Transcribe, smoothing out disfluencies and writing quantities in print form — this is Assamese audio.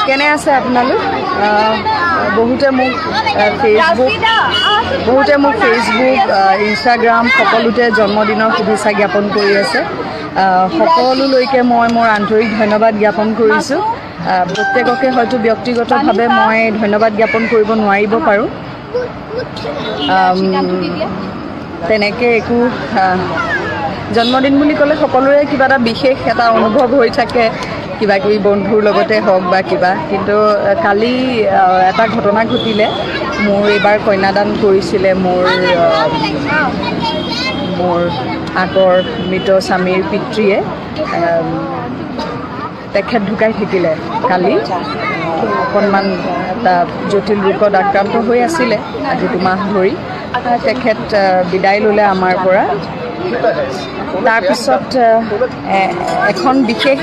কেনে আছে আপোনালোক? বহুতে মোক ফেচবুক ইনষ্টাগ্ৰাম সকলোতে জন্মদিনৰ শুভেচ্ছা জ্ঞাপন কৰি আছে। সকলোলৈকে মই মোৰ আন্তৰিক ধন্যবাদ জ্ঞাপন কৰিছোঁ। প্ৰত্যেককে হয়তো ব্যক্তিগতভাৱে মই ধন্যবাদ জ্ঞাপন কৰিব নোৱাৰিব পাৰোঁ। তেনেকৈ একো জন্মদিন বুলি ক'লে সকলোৰে কিবা এটা বিশেষ এটা অনুভৱ হৈ থাকে, কিবা কিবি বন্ধুৰ লগতে হওক বা কিবা। কিন্তু কালি এটা ঘটনা ঘটিলে। মোৰ এইবাৰ কন্যাদান কৰিছিলে মোৰ আগৰ মৃত স্বামীৰ পিতৃয়ে। তেখেত ঢুকাই থাকিলে কালি। অকণমান এটা জটিল ৰোগত আক্ৰান্ত হৈ আছিলে আজি 2 মাহ ধৰি। তেখেত বিদায় ল'লে আমাৰ পৰা। তাৰপিছত এখন বিশেষ